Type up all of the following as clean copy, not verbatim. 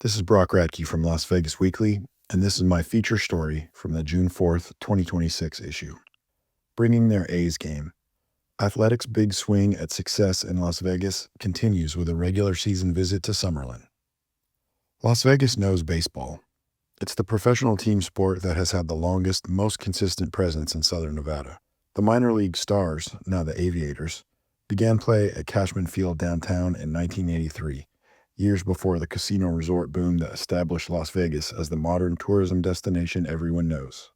This is Brock Radke from Las Vegas Weekly, and this is my feature story from the June 4th, 2026 issue. Bringing their A's game. Athletics' big swing at success in Las Vegas continues with a regular season visit to Summerlin. Las Vegas knows baseball. It's the professional team sport that has had the longest, most consistent presence in Southern Nevada. The minor league Stars, now the Aviators, began play at Cashman Field downtown in 1983. Years before the casino resort boom that established Las Vegas as the modern tourism destination everyone knows.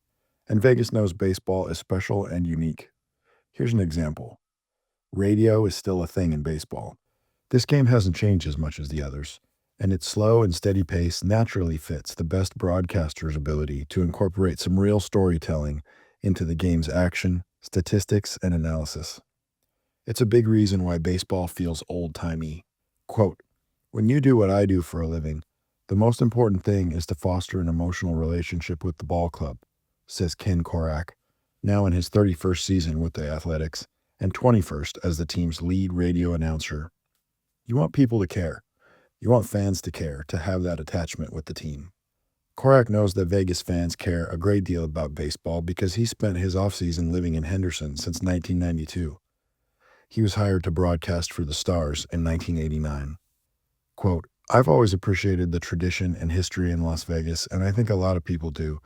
And Vegas knows baseball is special and unique. Here's an example. Radio is still a thing in baseball. This game hasn't changed as much as the others, and its slow and steady pace naturally fits the best broadcaster's ability to incorporate some real storytelling into the game's action, statistics, and analysis. It's a big reason why baseball feels old-timey. Quote, "When you do what I do for a living, the most important thing is to foster an emotional relationship with the ball club," says Ken Korak, now in his 31st season with the Athletics and 21st as the team's lead radio announcer. You want people to care. You want fans to care, to have that attachment with the team. Korak knows that Vegas fans care a great deal about baseball because he spent his offseason living in Henderson since 1992. He was hired to broadcast for the Stars in 1989. Quote, "I've always appreciated the tradition and history in Las Vegas, and I think a lot of people do,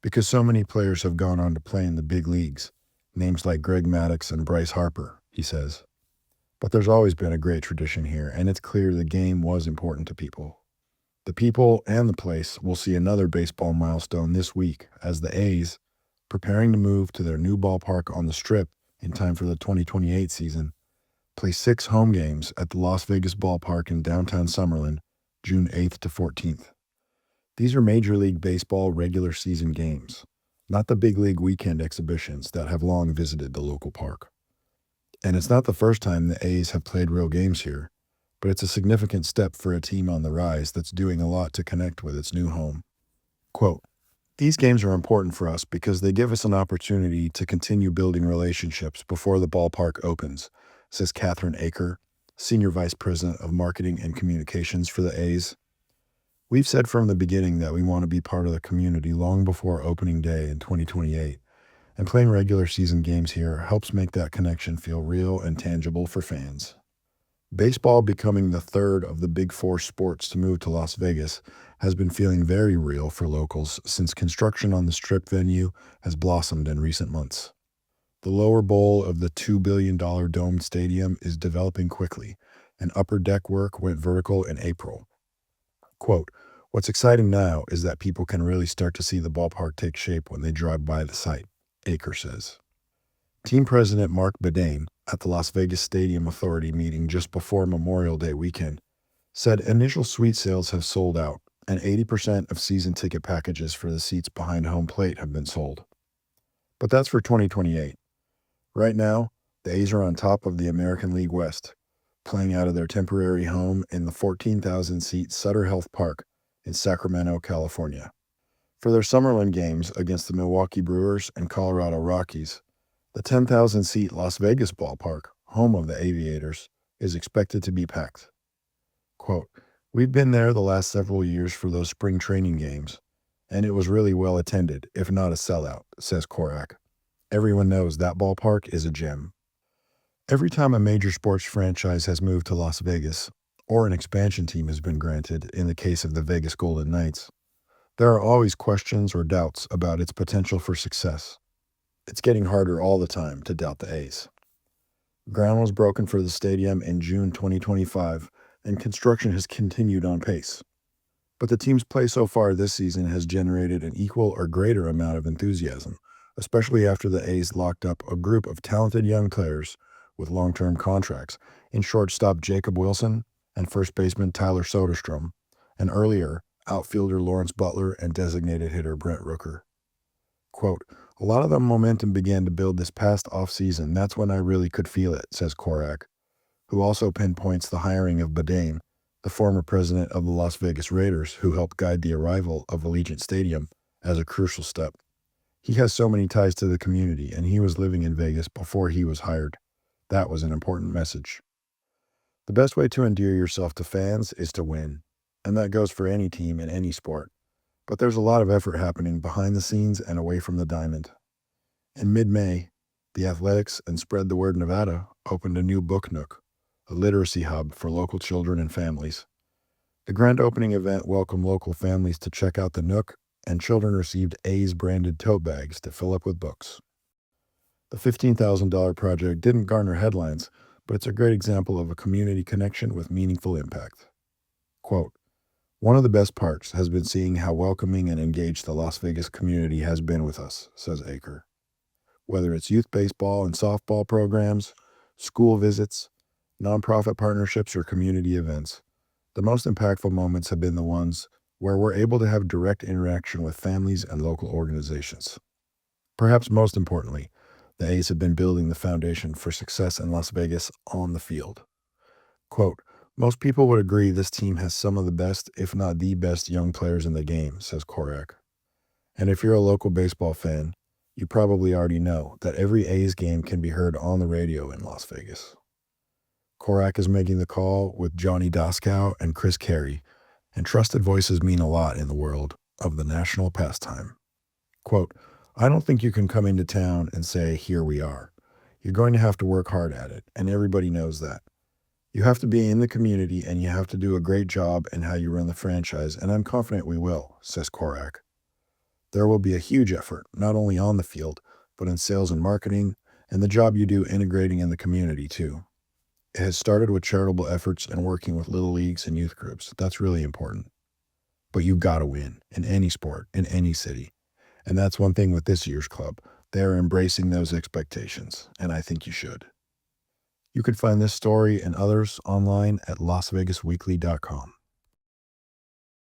because so many players have gone on to play in the big leagues, names like Greg Maddux and Bryce Harper," he says. But there's always been a great tradition here, and it's clear the game was important to people. The people and the place will see another baseball milestone this week as the A's, preparing to move to their new ballpark on the Strip in time for the 2028 season, play 6 home games at the Las Vegas Ballpark in Downtown Summerlin, June 8th to 14th. These are Major League Baseball regular season games, not the big league weekend exhibitions that have long visited the local park. And it's not the first time the A's have played real games here, but it's a significant step for a team on the rise that's doing a lot to connect with its new home. Quote, "These games are important for us because they give us an opportunity to continue building relationships before the ballpark opens," says Catherine Aker, Senior Vice President of Marketing and Communications for the A's. "We've said from the beginning that we want to be part of the community long before opening day in 2028, and playing regular season games here helps make that connection feel real and tangible for fans." Baseball becoming the third of the big 4 sports to move to Las Vegas has been feeling very real for locals since construction on the Strip venue has blossomed in recent months. The lower bowl of the $2 billion domed stadium is developing quickly, and upper deck work went vertical in April. Quote, "What's exciting now is that people can really start to see the ballpark take shape when they drive by the site," Aker says. Team President Mark Bedane, at the Las Vegas Stadium Authority meeting just before Memorial Day weekend, said initial suite sales have sold out, and 80% of season ticket packages for the seats behind home plate have been sold. But that's for 2028. Right now, the A's are on top of the American League West, playing out of their temporary home in the 14,000-seat Sutter Health Park in Sacramento, California. For their Summerlin games against the Milwaukee Brewers and Colorado Rockies, the 10,000-seat Las Vegas Ballpark, home of the Aviators, is expected to be packed. Quote, "We've been there the last several years for those spring training games, and it was really well attended, if not a sellout," says Korak. "Everyone knows that ballpark is a gem." Every time a major sports franchise has moved to Las Vegas, or an expansion team has been granted in the case of the Vegas Golden Knights, there are always questions or doubts about its potential for success. It's getting harder all the time to doubt the A's. Ground was broken for the stadium in June 2025, and construction has continued on pace. But the team's play so far this season has generated an equal or greater amount of enthusiasm, especially after the A's locked up a group of talented young players with long-term contracts in shortstop Jacob Wilson and first baseman Tyler Soderstrom, and earlier outfielder Lawrence Butler and designated hitter Brent Rooker. Quote, "A lot of the momentum began to build this past offseason. That's when I really could feel it," says Korak, who also pinpoints the hiring of Bedane, the former president of the Las Vegas Raiders, who helped guide the arrival of Allegiant Stadium, as a crucial step. He has so many ties to the community, and he was living in Vegas before he was hired. That was an important message. The best way to endear yourself to fans is to win. and that goes for any team in any sport. But there's a lot of effort happening behind the scenes and away from the diamond. In mid-May, the Athletics and Spread the Word Nevada opened a new book nook, a literacy hub for local children and families. The grand opening event welcomed local families to check out the nook, and children received A's branded tote bags to fill up with books. The $15,000 project didn't garner headlines, but it's a great example of a community connection with meaningful impact. Quote, "One of the best parts has been seeing how welcoming and engaged the Las Vegas community has been with us," says Aker. Whether it's youth baseball and softball programs, school visits, nonprofit partnerships, or community events, the most impactful moments have been the ones where we're able to have direct interaction with families and local organizations. Perhaps most importantly, the A's have been building the foundation for success in Las Vegas on the field. Quote, "Most people would agree this team has some of the best, if not the best, young players in the game," says Korak. And if you're a local baseball fan, you probably already know that every A's game can be heard on the radio in Las Vegas. Korak is making the call with Johnny Daskow and Chris Carey, and trusted voices mean a lot in the world of the national pastime. Quote, "I don't think you can come into town and say, 'Here we are.' You're going to have to work hard at it, and everybody knows that. You have to be in the community, and you have to do a great job in how you run the franchise, and I'm confident we will," says Korak. There will be a huge effort, not only on the field, but in sales and marketing, and the job you do integrating in the community, too. It has started with charitable efforts and working with little leagues and youth groups. That's really important. But you've got to win in any sport, in any city. And that's one thing with this year's club. They're embracing those expectations, and I think you should. You can find this story and others online at lasvegasweekly.com.